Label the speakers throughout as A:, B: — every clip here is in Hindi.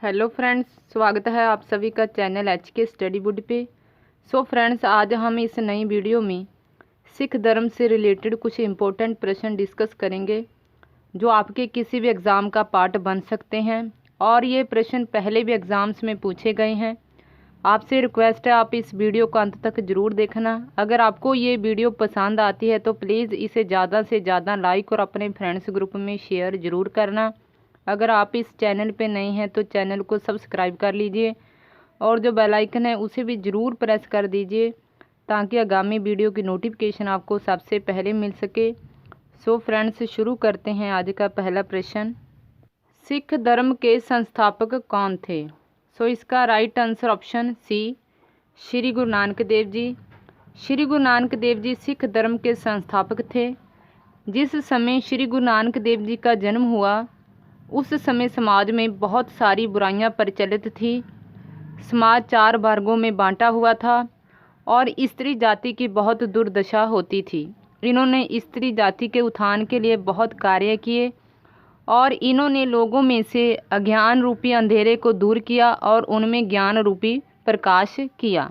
A: हेलो फ्रेंड्स, स्वागत है आप सभी का चैनल HK स्टडी बुड पे। सो फ्रेंड्स, आज हम इस नई वीडियो में सिख धर्म से रिलेटेड कुछ इम्पोर्टेंट प्रश्न डिस्कस करेंगे जो आपके किसी भी एग्ज़ाम का पार्ट बन सकते हैं। और ये प्रश्न पहले भी एग्ज़ाम्स में पूछे गए हैं। आपसे रिक्वेस्ट है आप इस वीडियो को अंत तक ज़रूर देखना। अगर आपको ये वीडियो पसंद आती है तो प्लीज़ इसे ज़्यादा से ज़्यादा लाइक और अपने फ्रेंड्स ग्रुप में शेयर ज़रूर करना। अगर आप इस चैनल पे नए हैं तो चैनल को सब्सक्राइब कर लीजिए और जो बेल आइकन है उसे भी ज़रूर प्रेस कर दीजिए ताकि आगामी वीडियो की नोटिफिकेशन आपको सबसे पहले मिल सके। सो फ्रेंड्स, शुरू करते हैं आज का पहला प्रश्न। सिख धर्म के संस्थापक कौन थे? सो इसका right answer option C, Shri Guru Nanak Dev ji. Shri Guru Nanak Dev ji Sikh धर्म के संस्थापक थे। जिस समय श्री गुरु नानक देव जी का जन्म हुआ उस समय समाज में बहुत सारी बुराइयां प्रचलित थी। समाज 4 वर्गों में बांटा हुआ था और स्त्री जाति की बहुत दुर्दशा होती थी। इन्होंने स्त्री जाति के उत्थान के लिए बहुत कार्य किए और इन्होंने लोगों में से अज्ञान रूपी अंधेरे को दूर किया और उनमें ज्ञान रूपी प्रकाश किया।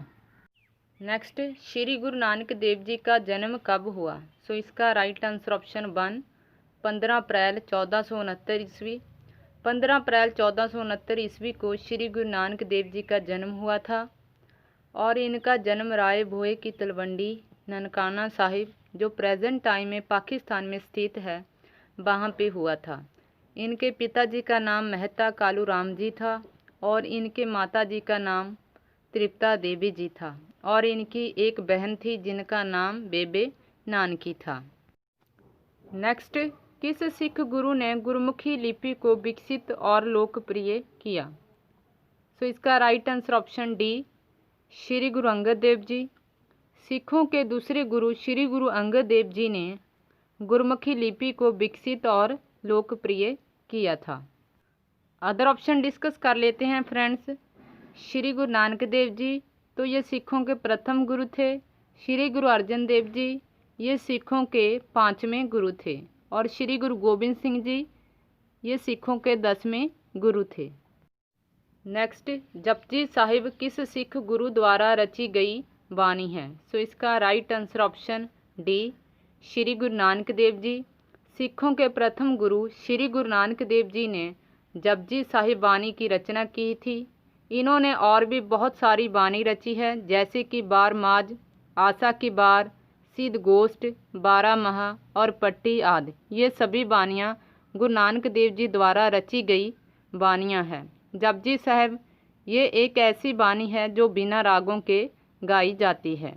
A: नेक्स्ट, श्री गुरु नानक देव जी का जन्म कब हुआ? सो इसका राइट आंसर ऑप्शन 1, 15 अप्रैल 1469 ईस्वी। 15 अप्रैल 1469 ईस्वी को श्री गुरु नानक देव जी का जन्म हुआ था और इनका जन्म राय भोए की तलवंडी ननकाना साहिब, जो प्रेजेंट टाइम में पाकिस्तान में स्थित है, वहाँ पे हुआ था। इनके पिताजी का नाम मेहता कालू राम जी था और इनके माता जी का नाम तृप्ता देवी जी था और इनकी एक बहन थी जिनका नाम बेबे नानकी था। नेक्स्ट, किस सिख गुरु ने गुरमुखी लिपि को विकसित और लोकप्रिय किया? सो इसका right answer option D, Shri Guru Angad Dev ji. सिखों के दूसरे गुरु श्री गुरु अंगद देव जी ने गुरमुखी लिपि को विकसित और लोकप्रिय किया था। अदर ऑप्शन डिस्कस कर लेते हैं फ्रेंड्स। श्री गुरु नानक देव जी, तो ये सिखों के प्रथम गुरु थे। श्री गुरु अर्जन देव जी, ये सिखों के 5वें गुरु थे और श्री गुरु गोबिंद सिंह जी, ये सिखों के 10वें गुरु थे। नेक्स्ट, जपजी साहिब किस सिख गुरु द्वारा रची गई वाणी है? सो इसका right answer option D, Shri Guru Nanak Dev ji. सिखों के प्रथम गुरु श्री गुरु नानक देव जी ने जपजी साहिब वाणी की रचना की थी। इन्होंने और भी बहुत सारी वाणी रची है, जैसे कि बारमाज, आशा की बार, सिद्ध गोष्ठ, 12 माह और पट्टी आदि। ये सभी वाणियाँ गुरु नानक देव जी द्वारा रची गई वाणियाँ हैं। जपजी साहिब ये एक ऐसी वाणी है जो बिना रागों के गाई जाती है।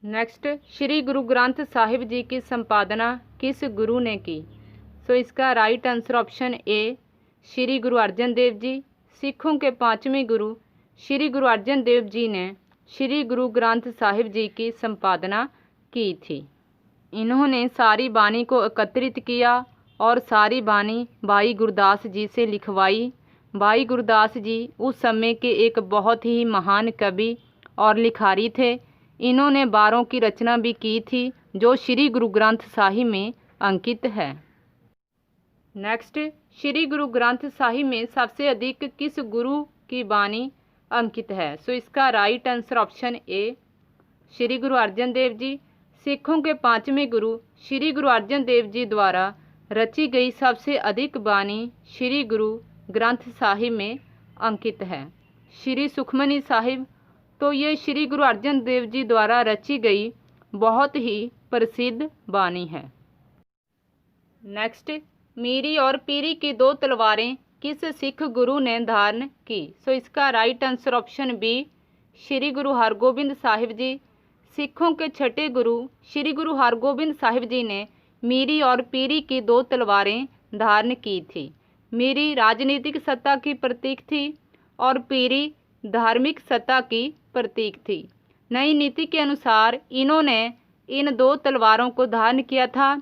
A: नेक्स्ट, श्री गुरु ग्रंथ साहिब जी की संपादना किस गुरु ने की? सो इसका राइट आंसर ऑप्शन ए, श्री गुरु अर्जन देव जी। सिखों के 5वें गुरु श्री गुरु अर्जन देव जी ने श्री गुरु ग्रंथ साहिब जी की संपादना की थी। इन्होंने सारी वाणी को एकत्रित किया और सारी वाणी भाई गुरदास जी से लिखवाई। भाई गुरदास जी उस समय के एक बहुत ही महान कवि और लिखारी थे। इन्होंने 12 की रचना भी की थी जो श्री गुरु ग्रंथ साहिब में अंकित है। नेक्स्ट, श्री गुरु ग्रंथ साहिब में सबसे अधिक किस गुरु की वाणी अंकित है? सो इसका राइट आंसर ऑप्शन ए, श्री गुरु अर्जन देव जी। सिखों के 5वें गुरु श्री गुरु अर्जन देव जी द्वारा रची गई सबसे अधिक वाणी श्री गुरु ग्रंथ साहिब में अंकित है। श्री सुखमनी साहिब, तो ये श्री गुरु अर्जन देव जी द्वारा रची गई बहुत ही प्रसिद्ध वाणी है। नेक्स्ट, मीरी और पीरी की 2 तलवारें किस सिख गुरु ने धारण की? सो इसका right answer option B, Shri Guru Hargobind Sahib जी। सिखों के 6ठे गुरु श्री गुरु हरगोबिंद साहिब जी ने मीरी और पीरी की 2 तलवारें धारण की थी। मीरी राजनीतिक सत्ता की प्रतीक थी और पीरी धार्मिक सत्ता की प्रतीक थी। नई नीति के अनुसार इन्होंने इन 2 तलवारों को धारण किया था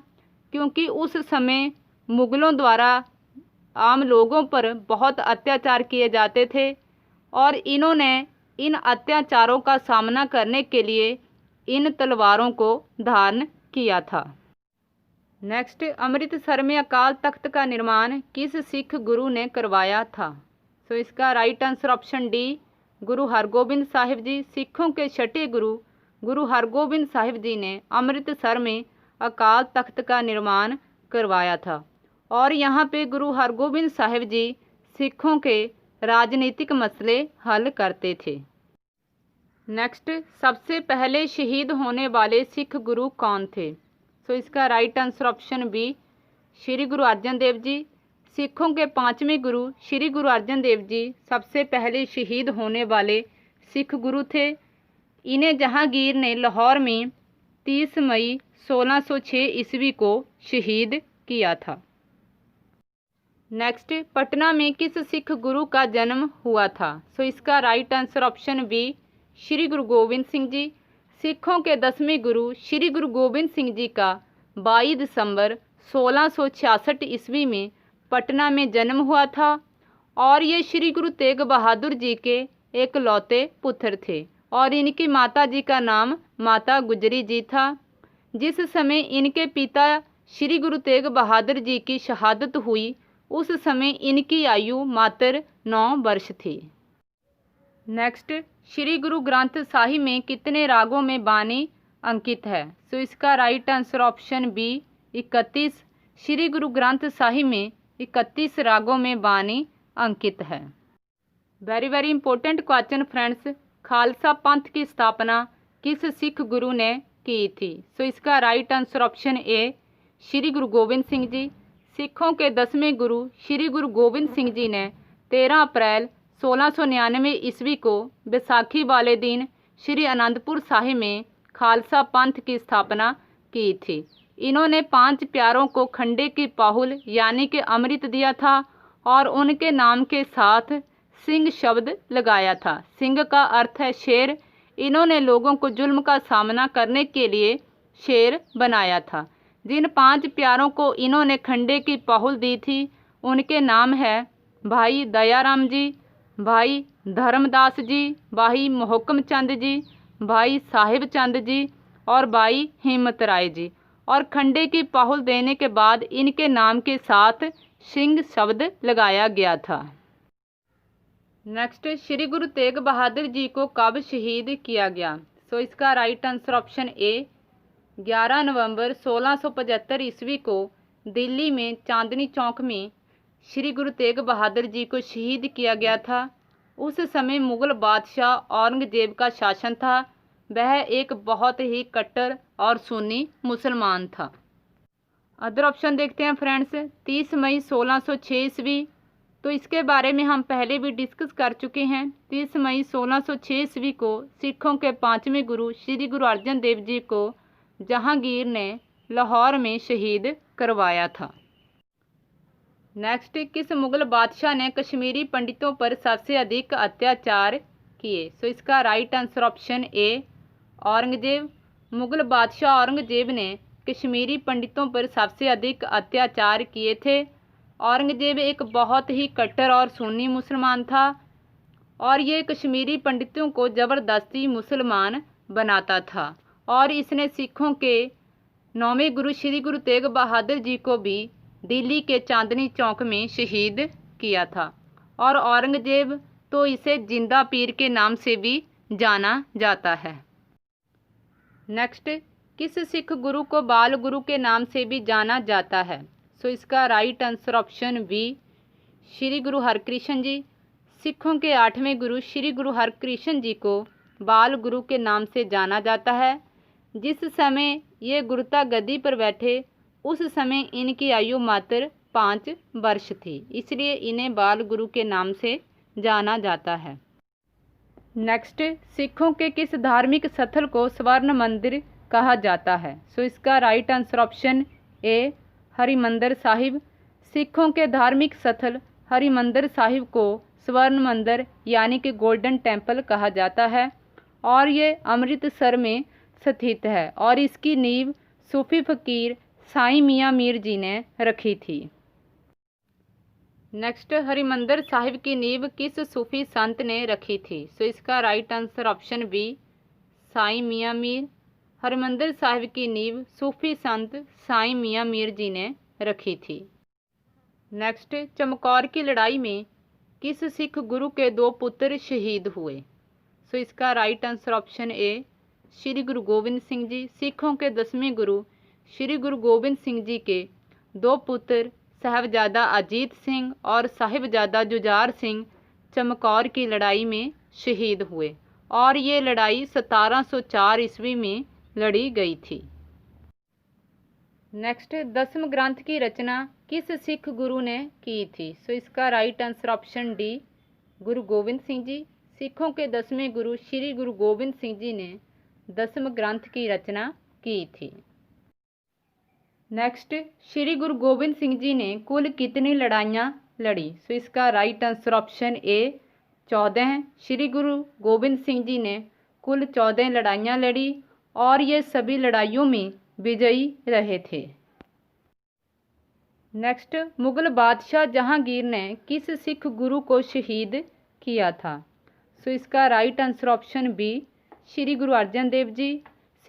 A: क्योंकि उस समय मुगलों द्वारा आम लोगों पर बहुत अत्याचार किए जाते थे और इन्होंने इन अत्याचारों का सामना करने के लिए इन तलवारों को धारण किया था। नेक्स्ट, अमृतसर में अकाल तख्त का निर्माण किस सिख गुरु ने करवाया था? तो इसका राइट आंसर ऑप्शन डी गुरु हरगोबिंद साहिब जी। सिखों के छठे गुरु गुरु हरगोबिंद साहिब जी ने अमृतसर में अकाल तख्त का निर्माण करवाया था और यहाँ पे गुरु हरगोबिंद साहिब जी सिखों के राजनीतिक मसले हल करते थे। नेक्स्ट, सबसे पहले शहीद होने वाले सिख गुरु कौन थे? सो इसका right answer option B Shri Guru Arjan Dev ji. सिखों के पांचवें गुरु श्री गुरु अर्जन देव जी सबसे पहले शहीद होने वाले सिख गुरु थे। इन्हें जहांगीर ने लाहौर में 30 मई 1606 ईस्वी को शहीद किया था। नेक्स्ट, पटना में किस सिख गुरु का जन्म हुआ था? सो इसका right answer option B Shri Guru Gobind Singh ji. सिखों के 10वें गुरु श्री गुरु गोबिंद सिंह जी का 22 दिसंबर 1666 ईस्वी में पटना में जन्म हुआ था और ये श्री गुरु तेग बहादुर जी के एकलौते पुत्र थे और इनकी माता जी का नाम माता गुजरी जी था। जिस समय इनके पिता श्री गुरु तेग बहादुर जी की शहादत हुई उस समय इनकी आयु मात्र 9 वर्ष थी। नेक्स्ट, श्री गुरु ग्रंथ साहिब में कितने रागों में बानी अंकित है? सो इसका right answer option B 31। Shri Guru Granth Sahib में 31 रागों में बानी अंकित है। Very very important question friends, Khalsa पंथ की स्थापना किस सिख गुरु ने की थी? सो इसका राइट आंसर ऑप्शन ए श्री गुरु गोविंद सिंह जी। सिखों के 10वें गुरु श्री गुरु गोविंद सिंह जी ने 13 अप्रैल 1699 ईस्वी को बैसाखी वाले दिन श्री आनंदपुर साहिब में खालसा पंथ की स्थापना की थी। इन्होंने 5 प्यारों को खंडे की पाहुल यानी कि अमृत दिया था और उनके नाम के साथ सिंह शब्द लगाया था। सिंह का अर्थ है शेर। इन्होंने लोगों को जुल्म का सामना करने के लिए शेर बनाया था। जिन 5 प्यारों को इन्होंने खंडे की पाहुल दी थी उनके नाम है भाई दयाराम जी, भाई धर्मदास जी, भाई मोहकम चंद जी, भाई साहिब चंद जी और भाई हिम्मत राय जी। और खंडे की पाहुल देने के बाद इनके नाम के साथ सिंह शब्द लगाया गया था। नेक्स्ट, श्री गुरु तेग बहादुर जी को कब शहीद किया गया? सो इसका राइट आंसर ऑप्शन ए 11 नवंबर 1675 ईस्वी को दिल्ली में चांदनी चौक में श्री गुरु तेग बहादुर जी को शहीद किया गया था। उस समय मुगल बादशाह औरंगजेब का शासन था। वह एक बहुत ही कट्टर और सुन्नी मुसलमान था। अदर ऑप्शन देखते हैं फ्रेंड्स। 30 मई 1606 ईस्वी, तो इसके बारे में हम पहले भी डिस्कस कर चुके हैं। 30 मई 1606 ईस्वी को सिखों के 5वें गुरु श्री गुरु अर्जन देव जी को जहांगीर ने लाहौर में शहीद करवाया था। नेक्स्ट, किस मुगल बादशाह ने कश्मीरी पंडितों पर सबसे अधिक अत्याचार किए? सो इसका राइट आंसर ऑप्शन ए औरंगजेब। मुगल बादशाह औरंगजेब ने कश्मीरी पंडितों पर सबसे अधिक अत्याचार किए थे। औरंगजेब एक बहुत ही कट्टर और सुन्नी मुसलमान था और ये कश्मीरी पंडितों को ज़बरदस्ती मुसलमान बनाता था और इसने सिखों के 9वें गुरु श्री गुरु तेग बहादुर जी को भी दिल्ली के चांदनी चौक में शहीद किया था और औरंगजेब तो इसे जिंदा पीर के नाम से भी जाना जाता है। नेक्स्ट, किस सिख गुरु को बाल गुरु के नाम से भी जाना जाता है? सो इसका right answer option B Shri Guru Harkrishan जी। सिखों के 8वें गुरु श्री गुरु हरकृष्ण जी को बाल गुरु के नाम से जाना जाता है। जिस समय ये गुरुता गद्दी पर बैठे उस समय इनकी आयु मात्र 5 वर्ष थी, इसलिए इन्हें बाल गुरु के नाम से जाना जाता है। नेक्स्ट, सिखों के किस धार्मिक स्थल को स्वर्ण मंदिर कहा जाता है? सो इसका right answer option A Harimandir Sahib. सिखों के धार्मिक स्थल हरिमंदिर साहिब को स्वर्ण मंदिर यानी कि गोल्डन टेम्पल कहा जाता है और ये अमृतसर में स्थित है और इसकी नींव सूफी फकीर साईं मियाँ मीर जी ने रखी थी। नेक्स्ट, हरिमंदिर साहिब की नींव किस सूफी संत ने रखी थी? सो इसका right answer option B Sai Mian Mir. Harimandir Sahib की नींव सूफी संत साईं मियाँ मीर जी ने रखी थी। नेक्स्ट, चमकौर की लड़ाई में किस सिख गुरु के 2 पुत्र शहीद हुए? सो इसका राइट आंसर ऑप्शन ए श्री गुरु गोविंद सिंह जी। सिखों के 10वें गुरु श्री गुरु गोविंद सिंह जी के 2 पुत्र साहिबजादा अजीत सिंह और साहिबजादा जुझार सिंह चमकौर की लड़ाई में शहीद हुए और ये लड़ाई 1704 ईस्वी में लड़ी गई थी। नेक्स्ट, 10वें ग्रंथ की रचना किस सिख गुरु ने की थी? सो इसका राइट आंसर ऑप्शन डी गुरु गोविंद सिंह जी। सिखों के 10वें गुरु श्री गुरु गोविंद सिंह जी ने 10वें ग्रंथ की रचना की थी। नेक्स्ट, श्री गुरु गोविंद सिंह जी ने कुल कितनी लड़ाइयाँ लड़ी? सो इसका राइट आंसर ऑप्शन ए 14। श्री गुरु गोविंद सिंह जी ने कुल 14 लड़ाइयाँ लड़ी और ये सभी लड़ाइयों में विजयी रहे थे। नेक्स्ट, मुगल बादशाह जहांगीर ने किस सिख गुरु को शहीद किया था? सो इसका right answer option B Shri Guru Arjan Dev ji.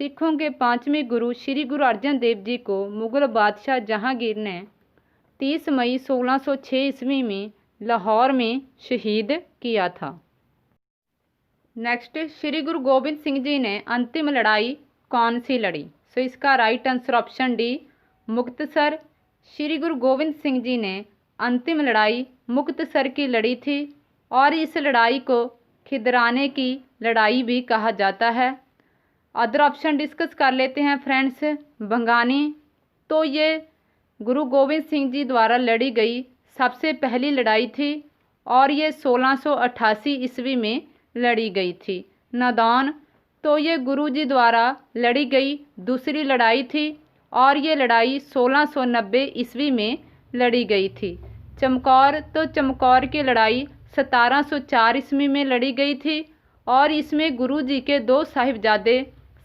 A: सिखों के 5वें गुरु श्री गुरु अर्जन देव जी को मुगल बादशाह जहांगीर ने 30 मई 1606 ईस्वी में लाहौर में शहीद किया था। नेक्स्ट, श्री गुरु गोविंद सिंह जी ने अंतिम लड़ाई कौन सी लड़ी? सो इसका right answer option D Muktsar. Shri Guru Gobind Singh ji ने अंतिम लड़ाई मुक्तसर की लड़ी थी और इस लड़ाई को खिदराने की लड़ाई भी कहा जाता है। अदर ऑप्शन डिस्कस कर लेते हैं फ्रेंड्स। भंगानी, तो ये गुरु गोविंद सिंह जी द्वारा लड़ी गई सबसे पहली लड़ाई थी और ये 1688 ईस्वी में लड़ी गई थी। नादौन, तो ये गुरु जी द्वारा लड़ी गई दूसरी लड़ाई थी और ये लड़ाई 1690 ईस्वी में लड़ी गई थी। चमकौर, तो चमकौर की लड़ाई 1704 ईस्वी में लड़ी गई थी और इसमें गुरु जी के 2 साहिबजादे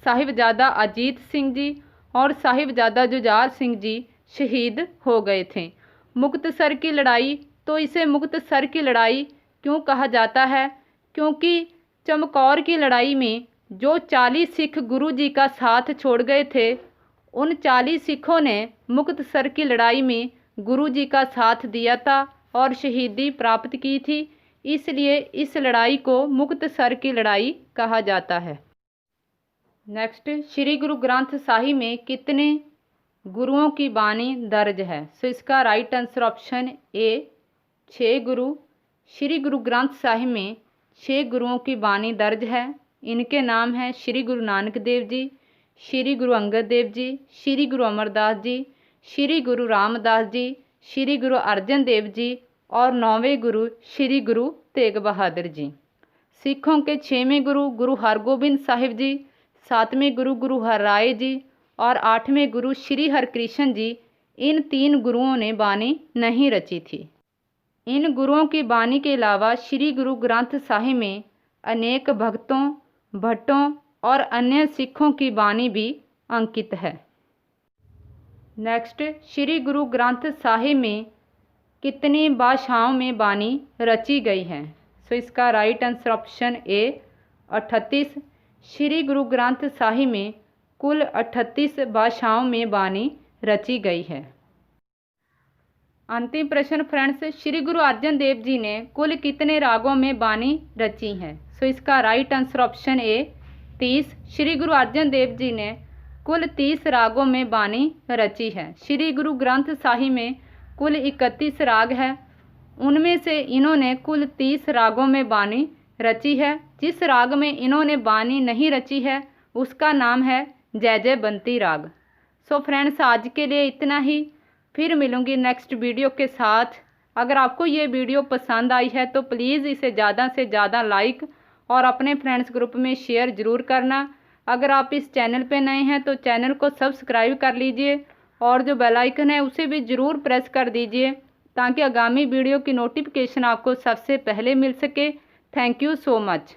A: साहिबजादा अजीत सिंह जी और साहिबजादा जुझार सिंह जी शहीद हो गए थे। मुक्तसर की लड़ाई, तो इसे मुक्तसर की लड़ाई क्यों कहा जाता है? क्योंकि चमकौर की लड़ाई में जो 40 सिख गुरु जी का साथ छोड़ गए थे, उन 40 सिखों ने मुक्तसर की लड़ाई में गुरु जी का साथ दिया था और शहीदी प्राप्त की थी, इसलिए इस लड़ाई को मुक्तसर की लड़ाई कहा जाता है। नेक्स्ट, श्री गुरु ग्रंथ साहिब में कितने गुरुओं की बानी दर्ज है? सो इसका राइट आंसर ऑप्शन ए 6 गुरु। श्री गुरु ग्रंथ साहिब में 6 गुरुओं की बानी दर्ज है। इनके नाम हैं श्री गुरु नानक देव जी, श्री गुरु अंगद देव जी, श्री गुरु अमरदास जी, श्री गुरु रामदास जी, श्री गुरु अर्जन देव जी और 9वें गुरु श्री गुरु तेग बहादुर जी। सिखों के 6वें गुरु गुरु हरगोबिंद साहिब जी, 7वें गुरु गुरु हरराय जी और 8वें गुरु श्री हरकृष्ण जी, इन 3 गुरुओं ने बानी नहीं रची थी। इन गुरुओं की बानी के अलावा श्री गुरु ग्रंथ साहिब में अनेक भक्तों, भट्टों और अन्य सिखों की बानी भी अंकित है। नेक्स्ट, श्री गुरु ग्रंथ साहिब में कितनी भाषाओं में बानी रची गई है? सो इसका राइट आंसर ऑप्शन ए 38। श्री गुरु ग्रंथ साहिब में कुल 38 भाषाओं में बानी रची गई है। अंतिम प्रश्न फ्रेंड्स, श्री गुरु अर्जन देव जी ने कुल कितने रागों में बानी रची है? सो इसका राइट आंसर ऑप्शन ए 30। श्री गुरु अर्जन देव जी ने कुल 30 रागों में बानी रची है। श्री गुरु ग्रंथ साहिब में कुल 31 राग है, उनमें से इन्होंने कुल 30 रागों में बानी रची है। जिस राग में इन्होंने बानी नहीं रची है उसका नाम है जय जय बंती राग। सो फ्रेंड्स, आज के लिए इतना ही, फिर मिलूंगी नेक्स्ट वीडियो के साथ। अगर आपको ये वीडियो पसंद आई है तो प्लीज़ इसे ज़्यादा से ज़्यादा लाइक और अपने फ्रेंड्स ग्रुप में शेयर ज़रूर करना। अगर आप इस चैनल पे नए हैं तो चैनल को सब्सक्राइब कर लीजिए और जो बेल आइकन है उसे भी ज़रूर प्रेस कर दीजिए ताकि आगामी वीडियो की नोटिफिकेशन आपको सबसे पहले मिल सके। Thank you so much.